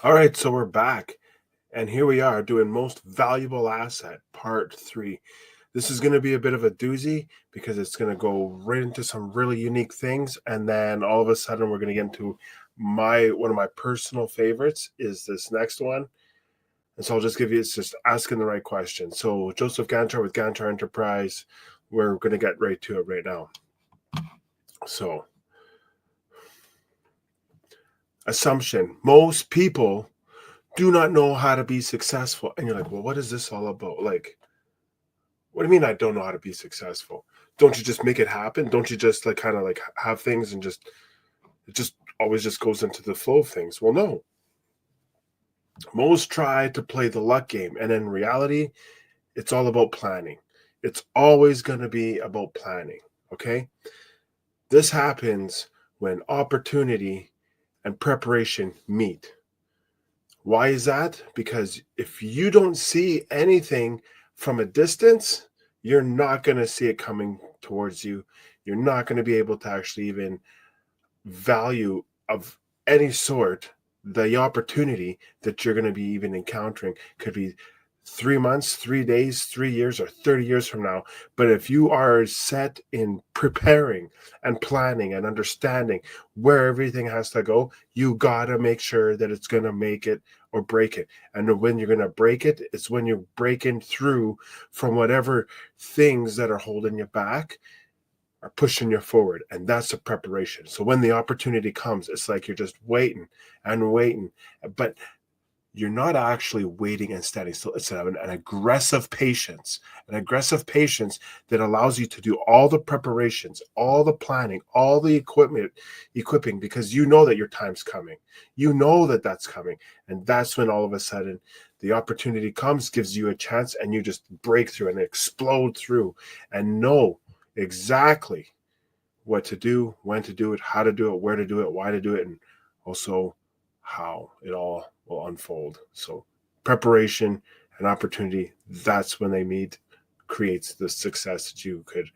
All right, so we're back, and here we are doing most valuable asset, part three. This is going to be a bit of a doozy because it's going to go right into some really unique things, and then all of a sudden we're going to get into one of my personal favorites is this next one. And so I'll just give you it's just asking the right question. So Joseph Gantar with Gantar Enterprise, we're going to get right to it right now. So assumption: most people do not know how to be successful. And you're like, well, what is this all about? Like, what do you mean I don't know how to be successful? Don't you just make it happen? Don't you just like kind of like have things and just it just always just goes into the flow of things? Well, no. Most try to play the luck game, and in reality, it's all about planning. It's always going to be about planning. Okay. This happens when opportunity and preparation meet. Why is that? Because if you don't see anything from a distance, you're not going to see it coming towards you. You're not going to be able to actually even value of any sort the opportunity that you're going to be even encountering. Could be 3 months, 3 days, 3 years, or 30 years from now. But if you are set in preparing and planning and understanding where everything has to go, you got to make sure that it's going to make it or break it. And when you're going to break it, it's when you're breaking through from whatever things that are holding you back are pushing you forward. And that's the preparation. So when the opportunity comes, it's like you're just waiting and waiting. But you're not actually waiting and standing still. It's an aggressive patience, that allows you to do all the preparations, all the planning, all the equipping, because you know that your time's coming. You know that that's coming. And that's when all of a sudden the opportunity comes, gives you a chance, and you just break through and explode through and know exactly what to do, when to do it, how to do it, where to do it, why to do it, and also how it all will unfold. So preparation and opportunity, that's when they meet, creates the success that you could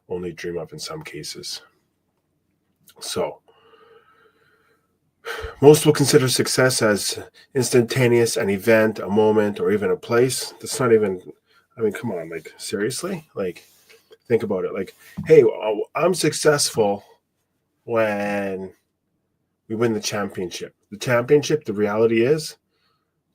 only dream of in some cases. So most will consider success as instantaneous, an event, a moment, or even a place. That's not even, I mean, come on, like seriously? Like think about it. Like, hey, I'm successful when we win the championship. The championship, the reality is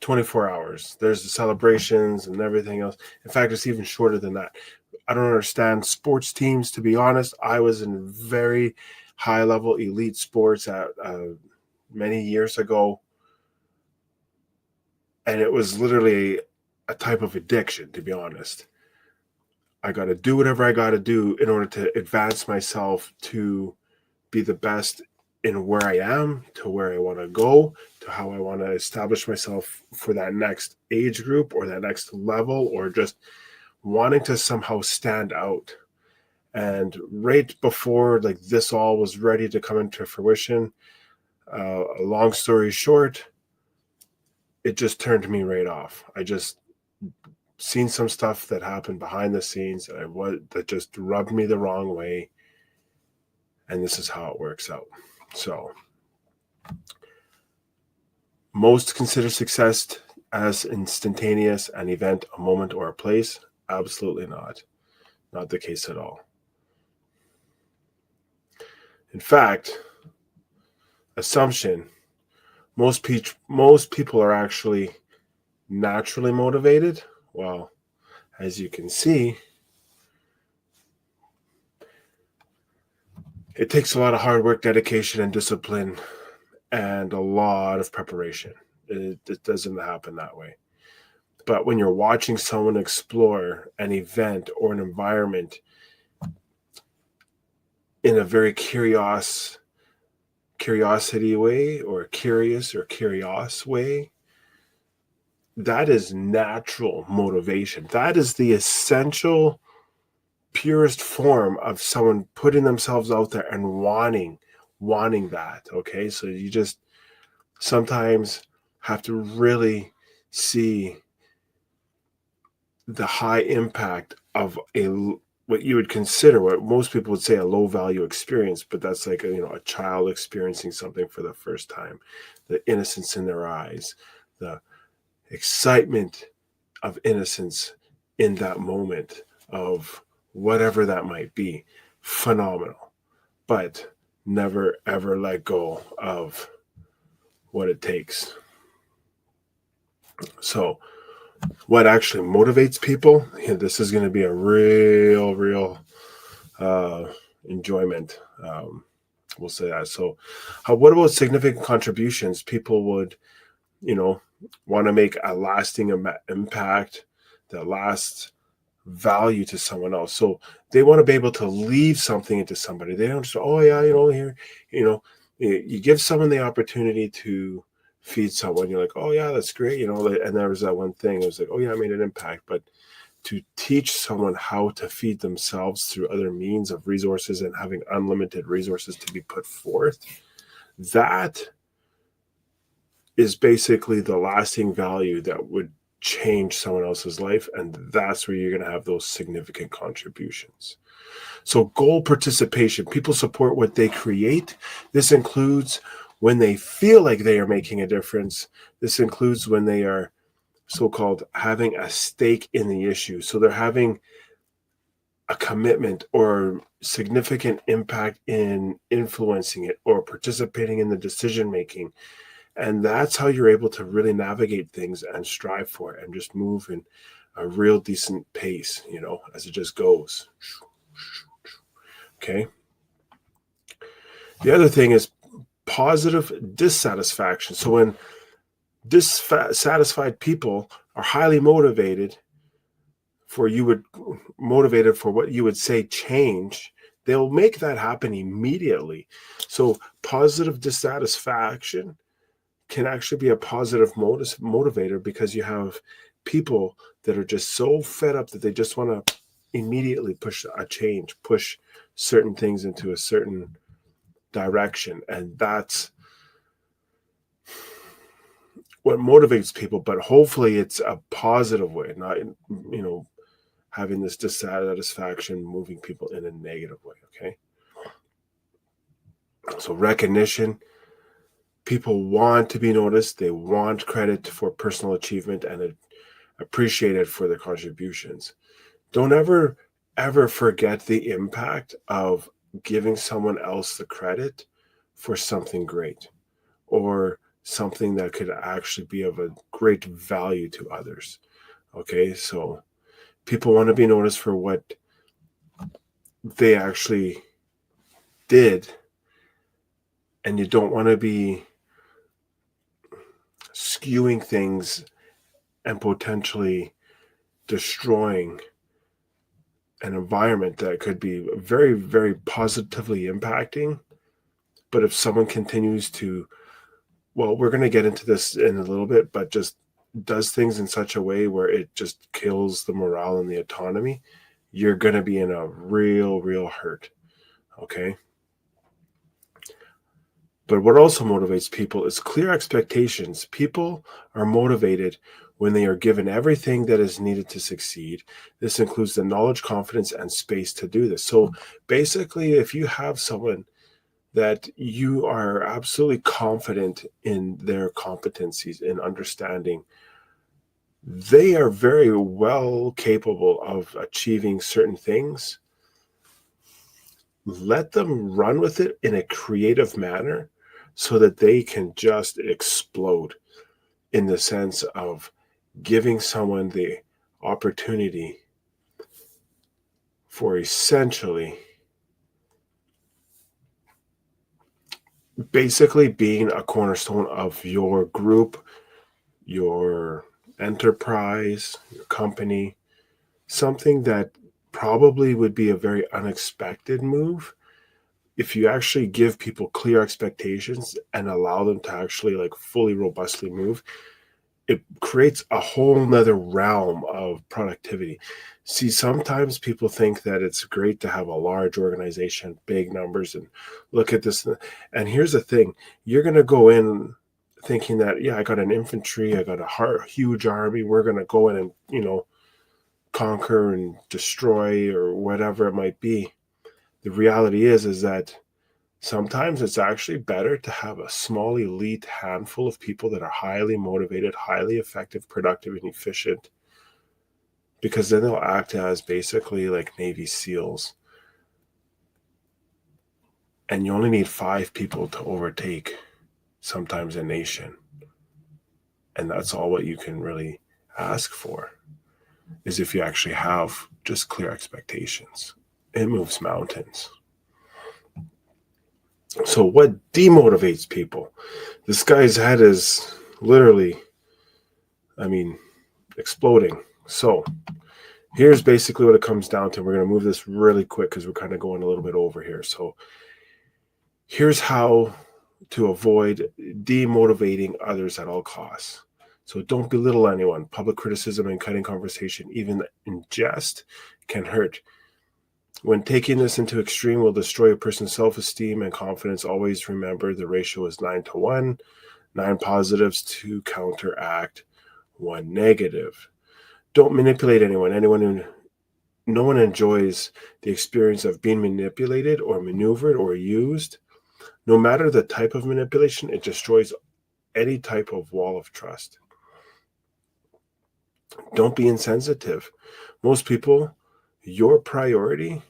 24 hours. There's the celebrations and everything else. In fact, it's even shorter than that. I don't understand sports teams, to be honest. I was in very high level elite sports at many years ago. And it was literally a type of addiction, to be honest. I got to do whatever I got to do in order to advance myself to be the best in where I am, to where I want to go, to how I want to establish myself for that next age group or that next level, or just wanting to somehow stand out. And right before like this all was ready to come into fruition, a long story short, it just turned me right off. I just seen some stuff that happened behind the scenes that just rubbed me the wrong way, and this is how it works out. So most consider success as instantaneous, an event, a moment, or a place. Absolutely not. Not the case at all. In fact, assumption: most people are actually naturally motivated. Well, as you can see, it takes a lot of hard work, dedication, and discipline, and a lot of preparation. It doesn't happen that way. But when you're watching someone explore an event or an environment in a very curiosity way, or curious or curious way, that is natural motivation. That is the essential, purest form of someone putting themselves out there and wanting that. Okay, so you just sometimes have to really see the high impact of what you would consider, what most people would say, a low value experience, but that's like a child experiencing something for the first time, the innocence in their eyes, the excitement of innocence in that moment of whatever that might be. Phenomenal. But never ever let go of what it takes. So what actually motivates people, this is going to be a real enjoyment. We'll say that. So what about significant contributions? People would want to make a lasting impact that lasts value to someone else. So they want to be able to leave something into somebody. They don't just, oh yeah, here, you give someone the opportunity to feed someone. You're like, oh yeah, that's great. And there was that one thing. It was like, oh yeah, I made an impact. But to teach someone how to feed themselves through other means of resources and having unlimited resources to be put forth, that is basically the lasting value that would change someone else's life. And that's where you're going to have those significant contributions. So goal participation, people support what they create. This includes when they feel like they are making a difference. This includes when they are so-called having a stake in the issue. So they're having a commitment or significant impact in influencing it or participating in the decision making. And that's how you're able to really navigate things and strive for it and just move in a real decent pace, as it just goes. Okay. The other thing is positive dissatisfaction. So when dissatisfied people are highly motivated for what you would say change, they'll make that happen immediately. So positive dissatisfaction can actually be a positive motivator because you have people that are just so fed up that they just want to immediately push a change, push certain things into a certain direction. And that's what motivates people, but hopefully it's a positive way, not, having this dissatisfaction moving people in a negative way. Okay. So recognition, people want to be noticed. They want credit for personal achievement and appreciated for their contributions. Don't ever forget the impact of giving someone else the credit for something great or something that could actually be of a great value to others. Okay, so people want to be noticed for what they actually did, and you don't want to be skewing things and potentially destroying an environment that could be very, very positively impacting. But if someone continues to, well, we're going to get into this in a little bit, but just does things in such a way where it just kills the morale and the autonomy, you're going to be in a real hurt. Okay. But what also motivates people is clear expectations. People are motivated when they are given everything that is needed to succeed. This includes the knowledge, confidence, and space to do this. So basically, if you have someone that you are absolutely confident in their competencies in understanding, they are very well capable of achieving certain things. Let them run with it in a creative manner so that they can just explode, in the sense of giving someone the opportunity for essentially basically being a cornerstone of your group, your enterprise, your company, something that probably would be a very unexpected move. If you actually give people clear expectations and allow them to actually like fully robustly move, it creates a whole nother realm of productivity. See, sometimes people think that it's great to have a large organization, big numbers, and look at this. And here's the thing, you're going to go in thinking that, yeah, I got an infantry, I got a huge army, we're going to go in and, conquer and destroy or whatever it might be. The reality is that sometimes it's actually better to have a small elite handful of people that are highly motivated, highly effective, productive, and efficient, because then they'll act as basically like Navy SEALs. And you only need 5 people to overtake sometimes a nation. And that's all what you can really ask for, is if you actually have just clear expectations. It moves mountains. So what demotivates people? This guy's head is literally, exploding. So here's basically what it comes down to. We're going to move this really quick because we're kind of going a little bit over here. So here's how to avoid demotivating others at all costs. So don't belittle anyone. Public criticism and cutting conversation, even in jest, can hurt. When taking this into extreme will destroy a person's self-esteem and confidence, always remember the ratio is 9-1, 9 positives to counteract 1 negative. Don't manipulate anyone. No one enjoys the experience of being manipulated or maneuvered or used. No matter the type of manipulation, it destroys any type of wall of trust. Don't be insensitive. Most people, your priority,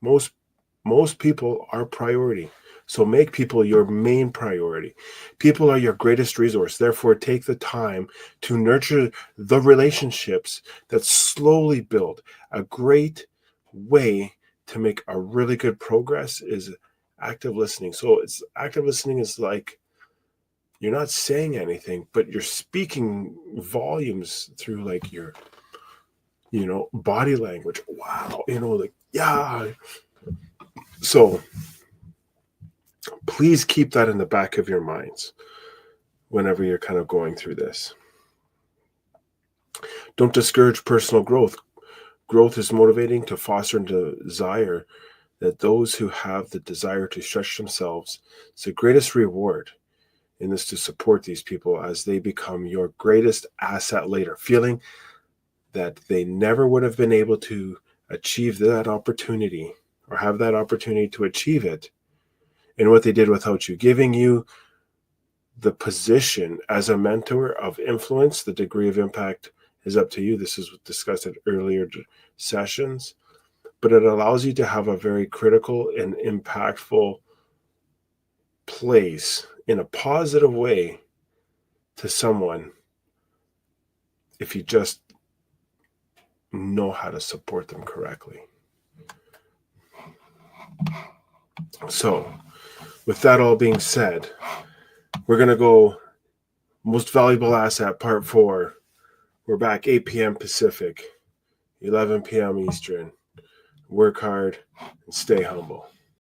most people are priority. So make people your main priority. People are your greatest resource. Therefore, take the time to nurture the relationships that slowly build. A great way to make a really good progress is active listening. So it's active listening is like you're not saying anything, but you're speaking volumes through like your, body language. Wow. Yeah. So please keep that in the back of your minds whenever you're kind of going through this. Don't discourage personal growth. Growth is motivating to foster and desire that those who have the desire to stretch themselves, it's the greatest reward in this to support these people as they become your greatest asset later, feeling that they never would have been able to achieve that opportunity or have that opportunity to achieve it in what they did without you, giving you the position as a mentor of influence. The degree of impact is up to you. This is discussed in earlier sessions, but it allows you to have a very critical and impactful place in a positive way to someone if you just know how to support them correctly. So with that all being said, we're going to go most valuable asset part 4. We're back 8 p.m. Pacific, 11 p.m. Eastern. Work hard and stay humble.